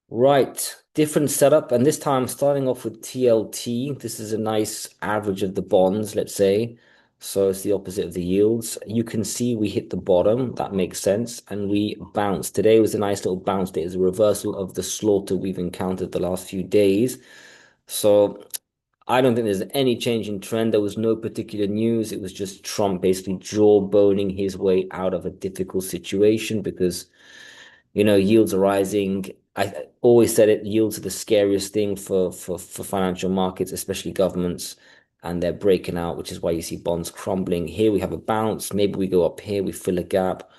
Right, different setup, and this time starting off with TLT. This is a nice average of the bonds, let's say. So it's the opposite of the yields. You can see we hit the bottom, that makes sense, and we bounced. Today was a nice little bounce day. It's a reversal of the slaughter we've encountered the last few days. So I don't think there's any change in trend. There was no particular news. It was just Trump basically jawboning his way out of a difficult situation because yields are rising. I always said it, yields are the scariest thing for financial markets, especially governments, and they're breaking out, which is why you see bonds crumbling. Here we have a bounce. Maybe we go up here, we fill a gap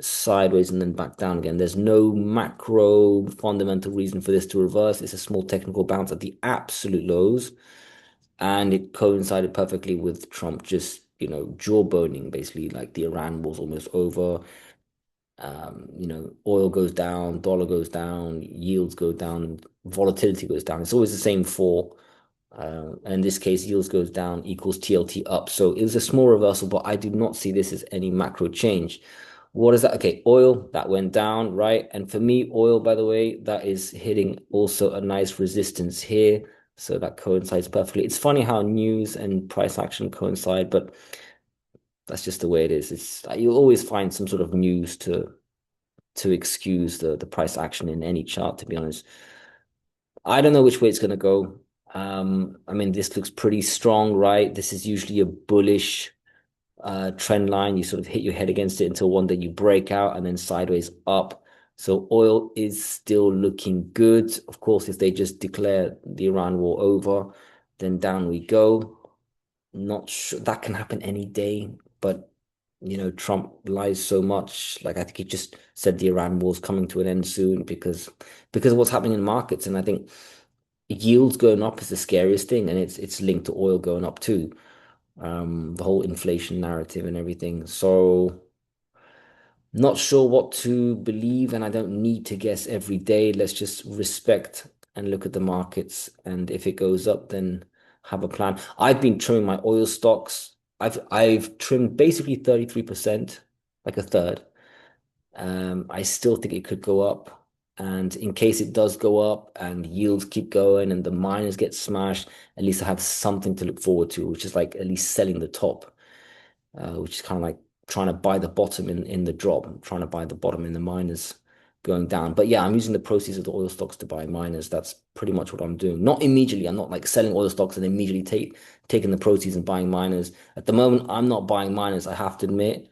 sideways and then back down again. There's no macro fundamental reason for this to reverse. It's a small technical bounce at the absolute lows, and it coincided perfectly with Trump just, jawboning, basically, like the Iran war's almost over. Oil goes down, dollar goes down, yields go down, volatility goes down. It's always the same four. And in this case, yields goes down equals TLT up. So it was a small reversal, but I do not see this as any macro change. What is that? Okay, oil that went down, right? And for me, oil, by the way, that is hitting also a nice resistance here. So that coincides perfectly. It's funny how news and price action coincide, but that's just the way it is. It's you'll always find some sort of news to excuse the price action in any chart, to be honest. I don't know which way it's going to go. I mean, this looks pretty strong, right? This is usually a bullish trend line. You sort of hit your head against it until one day you break out and then sideways up. So oil is still looking good. Of course, if they just declare the Iran war over, then down we go. Not sure that can happen any day, but Trump lies so much. Like I think he just said the Iran war's coming to an end soon because of what's happening in markets. And I think yields going up is the scariest thing, and it's linked to oil going up too. The whole inflation narrative and everything. So not sure what to believe, and I don't need to guess every day. Let's just respect and look at the markets. And if it goes up, then have a plan. I've been trimming my oil stocks. I've trimmed basically 33%, like a third. I still think it could go up. And in case it does go up and yields keep going and the miners get smashed, at least I have something to look forward to, which is like at least selling the top, which is kind of like trying to buy the bottom in the drop. I'm trying to buy the bottom in the miners going down. But yeah, I'm using the proceeds of the oil stocks to buy miners. That's pretty much what I'm doing. Not immediately. I'm not like selling oil stocks and immediately taking the proceeds and buying miners. At the moment, I'm not buying miners. I have to admit,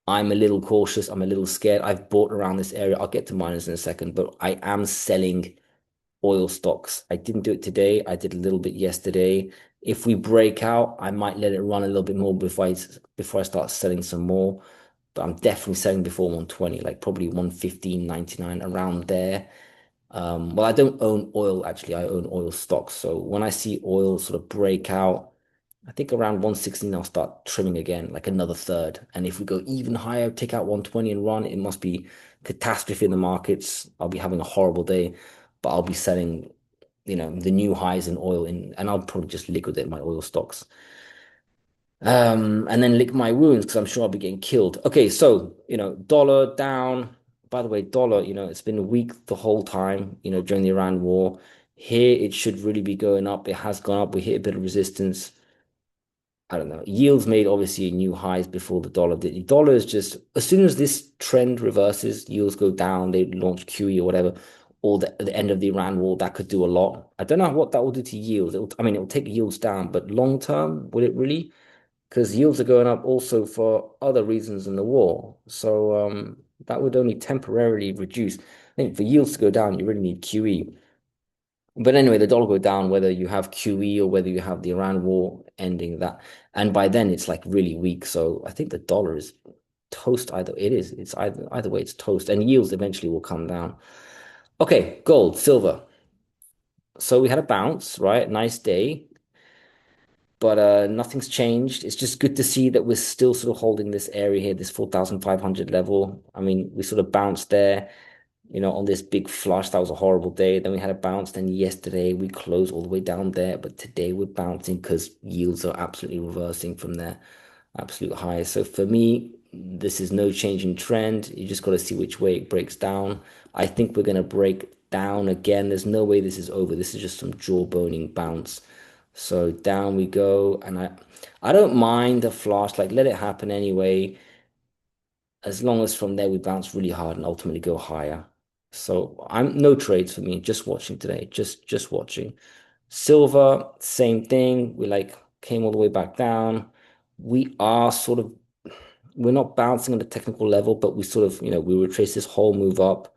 I'm a little cautious. I'm a little scared. I've bought around this area. I'll get to miners in a second, but I am selling oil stocks. I didn't do it today. I did a little bit yesterday. If we break out, I might let it run a little bit more before I start selling some more. But I'm definitely selling before 120, like probably 115.99 around there. Well, I don't own oil actually. I own oil stocks. So when I see oil sort of break out, I think around 116 I'll start trimming again, like another third. And if we go even higher, take out 120 and run, it must be catastrophe in the markets. I'll be having a horrible day, but I'll be selling, the new highs in oil and I'll probably just liquidate my oil stocks. And then lick my wounds because I'm sure I'll be getting killed. Okay, so, dollar down. By the way, dollar, it's been weak the whole time, during the Iran war. Here it should really be going up. It has gone up. We hit a bit of resistance. I don't know. Yields made obviously new highs before the dollar did. The dollar is just as soon as this trend reverses, yields go down, they launch QE or whatever, or the end of the Iran war, that could do a lot. I don't know what that will do to yields. I mean, it will take yields down, but long term, will it really? Because yields are going up also for other reasons than the war. So that would only temporarily reduce. I think for yields to go down, you really need QE. But anyway, the dollar go down whether you have QE or whether you have the Iran war ending that. And by then it's like really weak. So I think the dollar is toast either. It is. It's either way, it's toast. And yields eventually will come down. Okay, gold, silver. So we had a bounce, right? Nice day. But nothing's changed. It's just good to see that we're still sort of holding this area here, this 4,500 level. I mean, we sort of bounced there, on this big flush. That was a horrible day. Then we had a bounce. Then yesterday we closed all the way down there. But today we're bouncing because yields are absolutely reversing from their absolute highs. So for me, this is no change in trend. You just got to see which way it breaks down. I think we're going to break. down again. There's no way this is over. This is just some jawboning bounce. So down we go, and I don't mind the flush, like let it happen anyway, as long as from there we bounce really hard and ultimately go higher. So I'm no trades for me, just watching today, just watching. Silver, same thing. We like came all the way back down. We are sort of we're not bouncing on the technical level, but we sort of, we retrace this whole move up.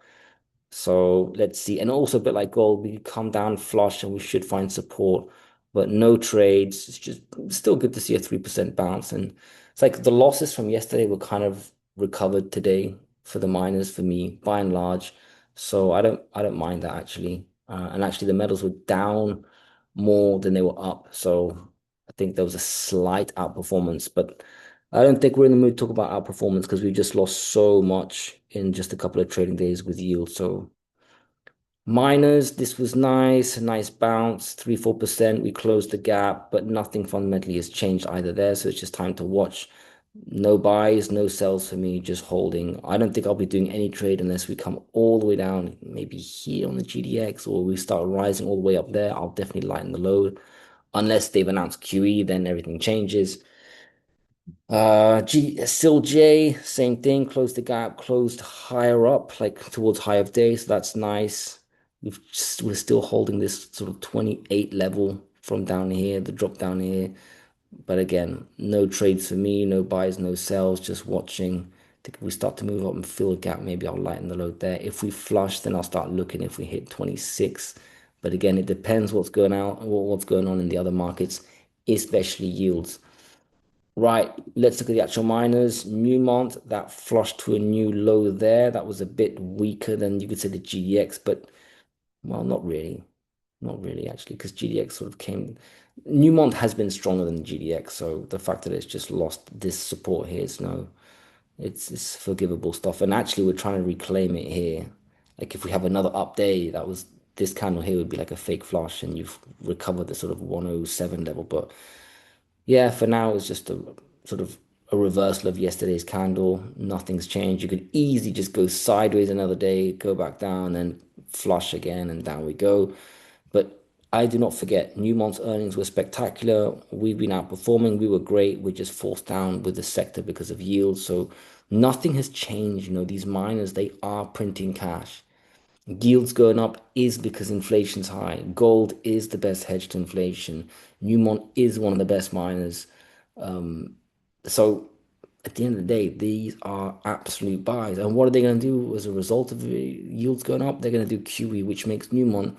So let's see. And also a bit like gold, we come down flush and we should find support, but no trades. It's just still good to see a 3% bounce. And it's like the losses from yesterday were kind of recovered today for the miners for me, by and large. So I don't mind that actually. And actually the metals were down more than they were up. So I think there was a slight outperformance, but I don't think we're in the mood to talk about outperformance because we just lost so much in just a couple of trading days with yield. So miners, this was nice, a nice bounce, 3-4%. We closed the gap, but nothing fundamentally has changed either there. So it's just time to watch. No buys, no sells for me, just holding. I don't think I'll be doing any trade unless we come all the way down, maybe here on the GDX, or we start rising all the way up there. I'll definitely lighten the load. Unless they've announced QE, then everything changes. Still J, same thing, closed the gap, closed higher up, like towards high of day, so that's nice. We're still holding this sort of 28 level from down here, the drop down here. But again, no trades for me, no buys, no sells, just watching. I think if we start to move up and fill a gap, maybe I'll lighten the load there. If we flush, then I'll start looking if we hit 26. But again, it depends what's going on in the other markets, especially yields. Right, let's look at the actual miners. Newmont, that flushed to a new low there. That was a bit weaker than you could say the GDX, but well, not really. Not really, actually, because GDX sort of came. Newmont has been stronger than the GDX, so the fact that it's just lost this support here is no, it's forgivable stuff. And actually, we're trying to reclaim it here. Like if we have another up day, that was this candle here would be like a fake flush, and you've recovered the sort of 107 level, but. Yeah, for now it's just a sort of a reversal of yesterday's candle. Nothing's changed. You could easily just go sideways another day, go back down, and flush again, and down we go. But I do not forget, Newmont's earnings were spectacular. We've been outperforming. We were great. We're just forced down with the sector because of yield. So nothing has changed. These miners, they are printing cash. Yields going up is because inflation's high. Gold is the best hedge to inflation. Newmont is one of the best miners. So at the end of the day, these are absolute buys. And what are they going to do as a result of the yields going up? They're going to do QE, which makes Newmont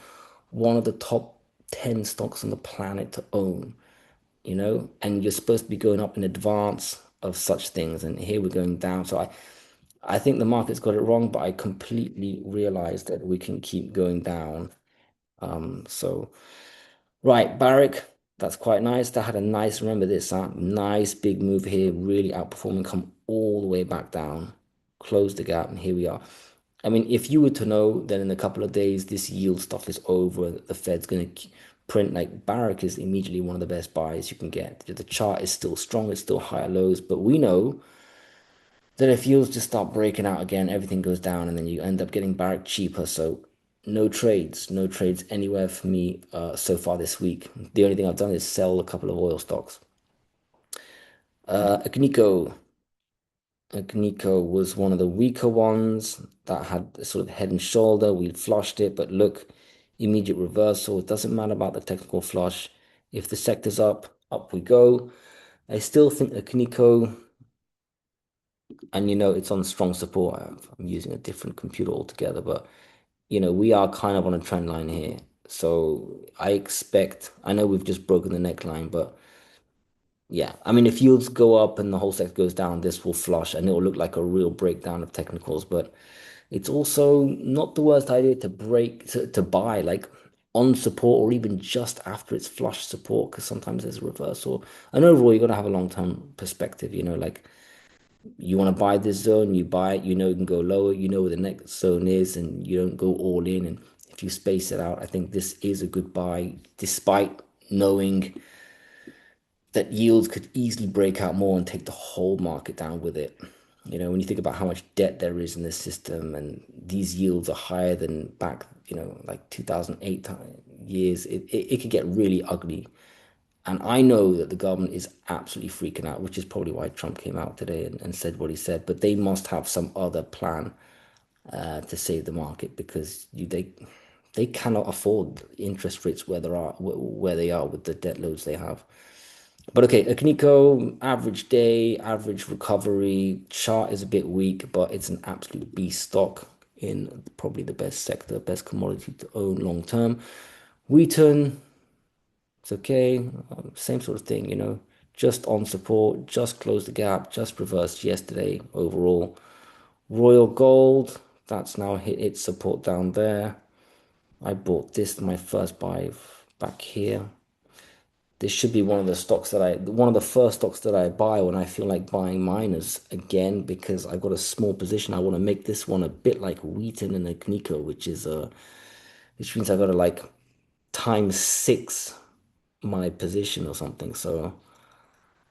one of the top 10 stocks on the planet to own. And you're supposed to be going up in advance of such things. And here we're going down. So I think the market's got it wrong, but I completely realize that we can keep going down. So right, Barrick, that's quite nice. That had a nice, remember this, nice big move here, really outperforming, come all the way back down, close the gap, and here we are. I mean, if you were to know that in a couple of days this yield stuff is over, the Fed's going to print like Barrick is immediately one of the best buys you can get. The chart is still strong, it's still higher lows, but we know that if yields just start breaking out again, everything goes down, and then you end up getting Barrick cheaper. So no trades anywhere for me so far this week. The only thing I've done is sell a couple of oil stocks. Agnico. Agnico was one of the weaker ones that had a sort of head and shoulder. We flushed it, but look, immediate reversal. It doesn't matter about the technical flush. If the sector's up, up we go. I still think Agnico. And it's on strong support. I'm using a different computer altogether, but we are kind of on a trend line here. So I know we've just broken the neckline, but yeah, I mean, if yields go up and the whole sector goes down, this will flush and it will look like a real breakdown of technicals. But it's also not the worst idea to buy like on support or even just after it's flush support, because sometimes there's a reversal. And overall, you got to have a long-term perspective, like you want to buy this zone, you buy it, you can go lower, you know where the next zone is, and you don't go all in. And if you space it out, I think this is a good buy, despite knowing that yields could easily break out more and take the whole market down with it. When you think about how much debt there is in the system and these yields are higher than back, like 2008 years, it could get really ugly. And I know that the government is absolutely freaking out, which is probably why Trump came out today and said what he said. But they must have some other plan to save the market because they cannot afford interest rates where they are with the debt loads they have. But okay, Akinico, average day, average recovery. Chart is a bit weak, but it's an absolute beast stock in probably the best sector, best commodity to own long term. Wheaton, it's okay. Same sort of thing, just on support, just closed the gap, just reversed yesterday overall. Royal Gold, that's now hit its support down there. I bought this, my first buy back here. This should be one of the first stocks that I buy when I feel like buying miners again because I've got a small position. I want to make this one a bit like Wheaton and Agnico, which means I've got to like times six my position or something. So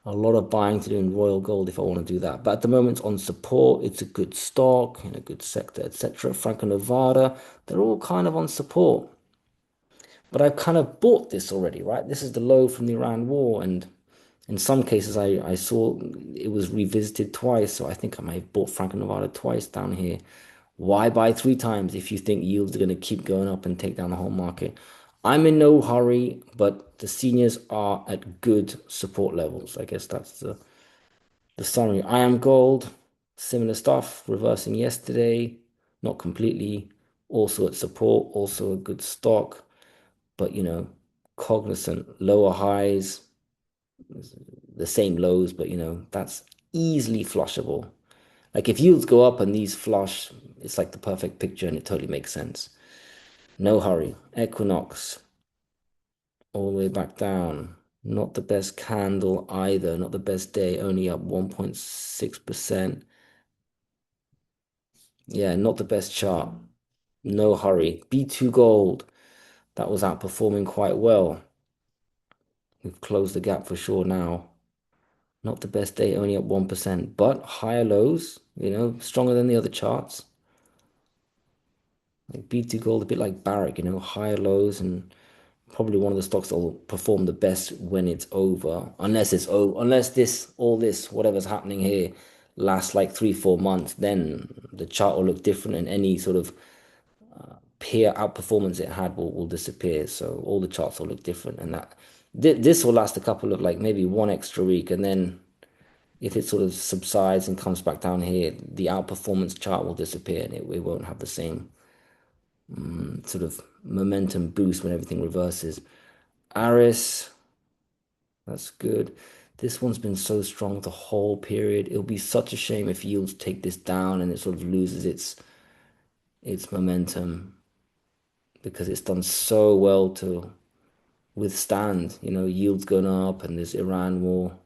a lot of buying to do in Royal Gold if I want to do that. But at the moment, on support, it's a good stock in a good sector, etc. Franco-Nevada, they're all kind of on support. But I've kind of bought this already, right? This is the low from the Iran war, and in some cases, I saw it was revisited twice, so I think I may have bought Franco-Nevada twice down here. Why buy three times if you think yields are going to keep going up and take down the whole market? I'm in no hurry, but the seniors are at good support levels. I guess that's the summary. I am gold, similar stuff, reversing yesterday, not completely. Also at support, also a good stock, but cognizant, lower highs, the same lows, but that's easily flushable. Like if yields go up and these flush, it's like the perfect picture and it totally makes sense. No hurry. Equinox, all the way back down. Not the best candle either, not the best day, only up 1.6%. Yeah, not the best chart. No hurry. B2 Gold, that was outperforming quite well. We've closed the gap for sure now. Not the best day, only up 1%, but higher lows, stronger than the other charts. Like B2 Gold, a bit like Barrick, higher lows and probably one of the stocks that will perform the best when it's over. Unless this, whatever's happening here lasts like 3, 4 months, then the chart will look different and any sort of peer outperformance it had will disappear. So all the charts will look different and this will last a couple of like maybe one extra week and then if it sort of subsides and comes back down here, the outperformance chart will disappear and it won't have the same sort of momentum boost when everything reverses. Aris, that's good. This one's been so strong the whole period. It'll be such a shame if yields take this down and it sort of loses its momentum because it's done so well to withstand, yields going up and this Iran war.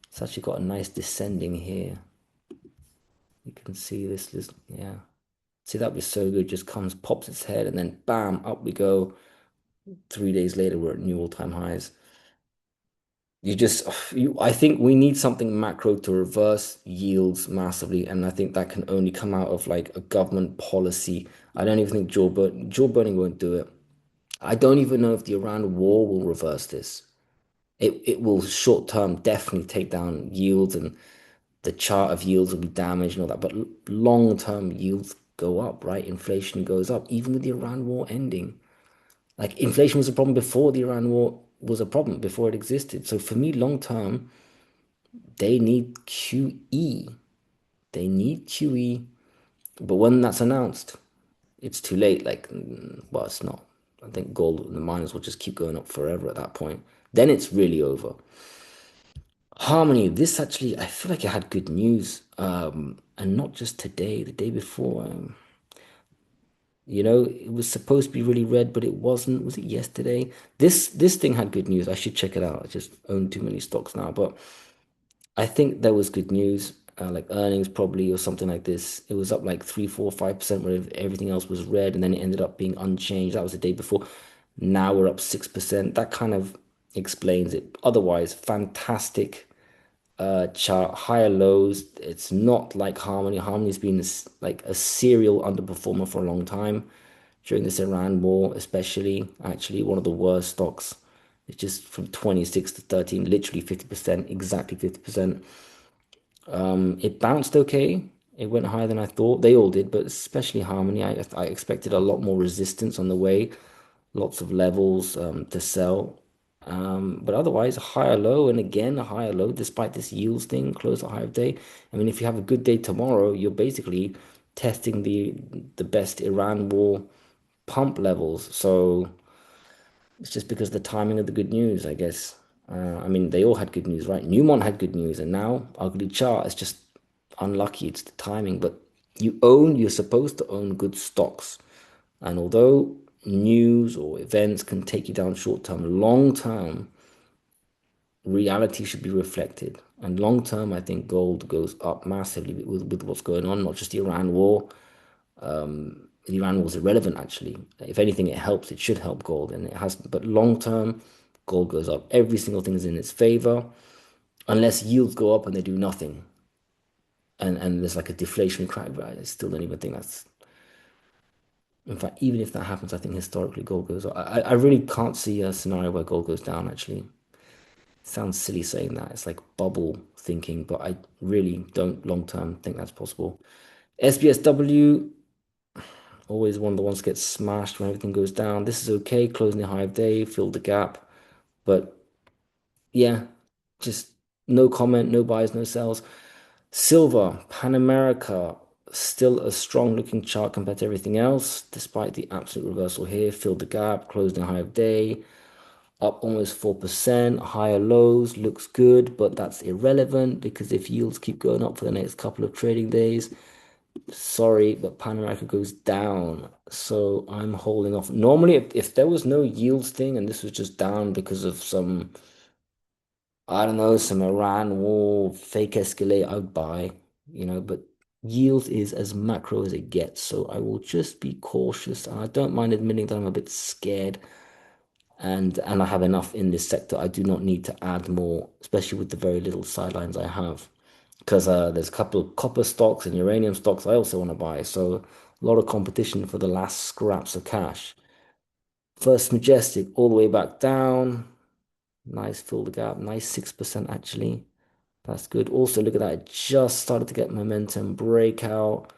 It's actually got a nice descending here. You can see this, yeah. See, that was so good. Just comes, pops its head, and then bam, up we go. 3 days later, we're at new all-time highs. I think we need something macro to reverse yields massively, and I think that can only come out of like a government policy. I don't even think jaw burning won't do it. I don't even know if the Iran war will reverse this. It will short term definitely take down yields and the chart of yields will be damaged and all that. But long term yields go up, right? Inflation goes up, even with the Iran war ending. Like inflation was a problem before the Iran war was a problem, before it existed. So for me, long term, they need QE. They need QE. But when that's announced, it's too late. Like, well, it's not. I think gold and the miners will just keep going up forever at that point. Then it's really over. Harmony, this actually, I feel like it had good news. And not just today, the day before. It was supposed to be really red, but it wasn't. Was it yesterday? This thing had good news. I should check it out. I just own too many stocks now, but I think there was good news, like earnings probably or something like this. It was up like 3, 4, 5%, where everything else was red, and then it ended up being unchanged. That was the day before. Now we're up 6%. That kind of explains it. Otherwise, fantastic. chart, higher lows. It's not like Harmony. Harmony's been like a serial underperformer for a long time during this Iran war, especially. Actually, one of the worst stocks. It's just from 26 to 13, literally 50%, exactly 50%. It bounced okay. It went higher than I thought. They all did, but especially Harmony. I expected a lot more resistance on the way, lots of levels to sell. But otherwise, a higher low and again a higher low, despite this yields thing, close a higher day. I mean, if you have a good day tomorrow, you're basically testing the best Iran war pump levels. So it's just because of the timing of the good news, I guess. I mean, they all had good news, right? Newmont had good news, and now ugly chart. It's just unlucky. It's the timing. But you're supposed to own good stocks. And although news or events can take you down short term, long term, reality should be reflected. And long term, I think gold goes up massively with what's going on, not just the Iran war. The Iran war is irrelevant, actually. If anything, it helps. It should help gold, and it has. But long term, gold goes up. Every single thing is in its favor, unless yields go up and they do nothing, and there's like a deflation crack. Right? I still don't even think that's. In fact, even if that happens, I think historically gold goes up. I really can't see a scenario where gold goes down. Actually, it sounds silly saying that. It's like bubble thinking, but I really don't long term think that's possible. SBSW, always one of the ones that gets smashed when everything goes down. This is okay, closing the high of day, filled the gap. But yeah, just no comment, no buys, no sells. Silver, Pan America, still a strong looking chart compared to everything else, despite the absolute reversal here. Filled the gap, closed the high of day, up almost 4%, higher lows, looks good, but that's irrelevant because if yields keep going up for the next couple of trading days, sorry, but Pan America goes down. So I'm holding off. Normally, if there was no yields thing and this was just down because of some, I don't know, some Iran war, fake escalate, I would buy, but yields is as macro as it gets. So I will just be cautious. And I don't mind admitting that I'm a bit scared and I have enough in this sector. I do not need to add more, especially with the very little sidelines I have. Because there's a couple of copper stocks and uranium stocks I also want to buy. So a lot of competition for the last scraps of cash. First Majestic all the way back down. Nice fill the gap. Nice 6% actually. That's good. Also, look at that. It just started to get momentum breakout.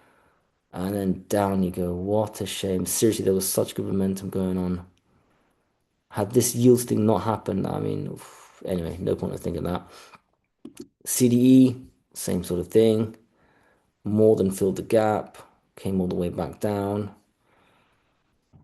And then down you go. What a shame. Seriously, there was such good momentum going on. Had this yields thing not happened, I mean, anyway, no point in thinking that. CDE, same sort of thing. More than filled the gap. Came all the way back down.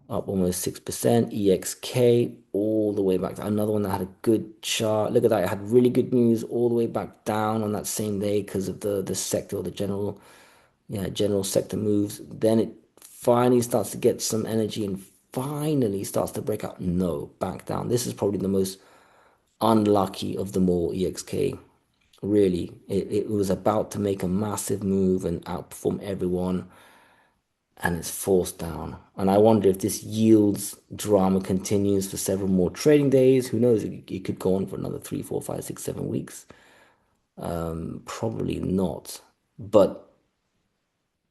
Up almost 6%. EXK all the way back down. Another one that had a good chart. Look at that. It had really good news all the way back down on that same day because of the sector or the general sector moves. Then it finally starts to get some energy and finally starts to break out. No, back down. This is probably the most unlucky of them all, EXK. Really, it was about to make a massive move and outperform everyone, and it's forced down. And I wonder if this yields drama continues for several more trading days. Who knows? It could go on for another 3, 4, 5, 6, 7 weeks. Probably not. But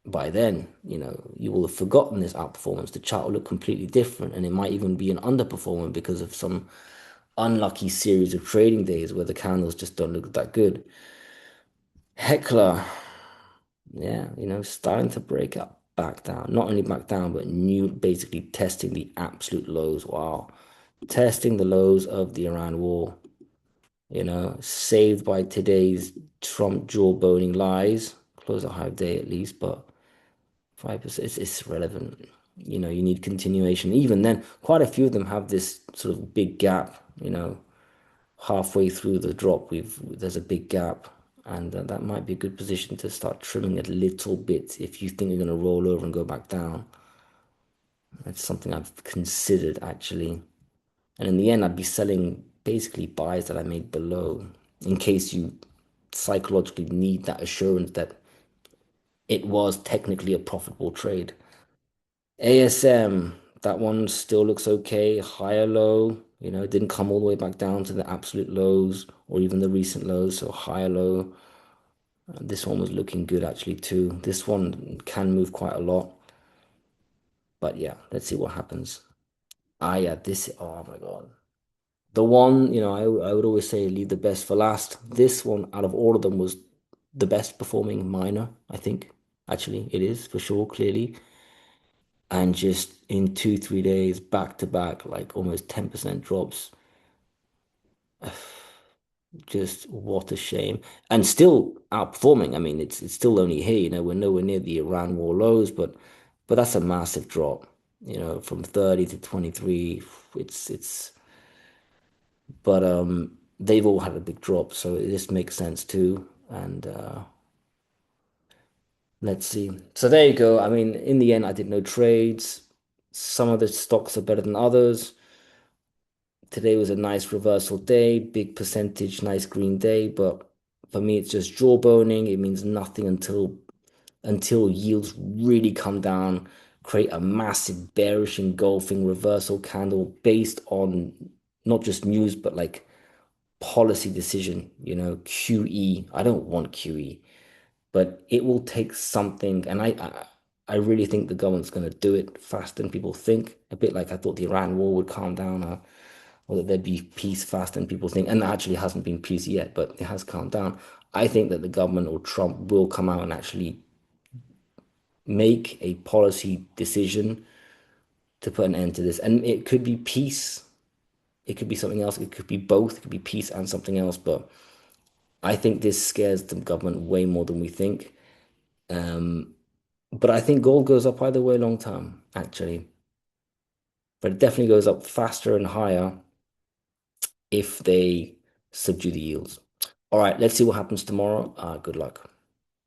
by then, you will have forgotten this outperformance. The chart will look completely different, and it might even be an underperformance because of some unlucky series of trading days where the candles just don't look that good. Heckler, yeah, starting to break up back down. Not only back down, but basically testing the absolute lows. Wow. Testing the lows of the Iran war, saved by today's Trump jawboning lies. Close a high day at least, but 5%, it's relevant. You need continuation. Even then, quite a few of them have this sort of big gap, halfway through the drop, there's a big gap, and that might be a good position to start trimming a little bit if you think you're going to roll over and go back down. That's something I've considered actually, and in the end, I'd be selling basically buys that I made below in case you psychologically need that assurance that it was technically a profitable trade. ASM, that one still looks okay, higher low, It didn't come all the way back down to the absolute lows or even the recent lows, so higher low. This one was looking good actually too. This one can move quite a lot, but yeah, let's see what happens. Ah, yeah, oh my God. The one, I would always say leave the best for last. This one, out of all of them, was the best performing miner, I think. Actually, it is for sure, clearly. And just in 2, 3 days, back to back, like almost 10% drops. Just what a shame. And still outperforming. I mean, it's still only here, we're nowhere near the Iran war lows, but that's a massive drop, from 30 to 23. It's but they've all had a big drop, so it just makes sense too. And let's see. So there you go. I mean, in the end, I did no trades. Some of the stocks are better than others. Today was a nice reversal day, big percentage, nice green day, but for me, it's just jawboning. It means nothing until yields really come down, create a massive bearish engulfing reversal candle based on not just news, but like policy decision, QE. I don't want QE, but it will take something, and I really think the government's going to do it faster than people think. A bit like I thought the Iran war would calm down, or that there'd be peace faster than people think, and there actually hasn't been peace yet, but it has calmed down. I think that the government or Trump will come out and actually make a policy decision to put an end to this, and it could be peace. It could be something else. It could be both. It could be peace and something else, but I think this scares the government way more than we think. But I think gold goes up either way long term, actually. But it definitely goes up faster and higher if they subdue the yields. All right, let's see what happens tomorrow. Good luck.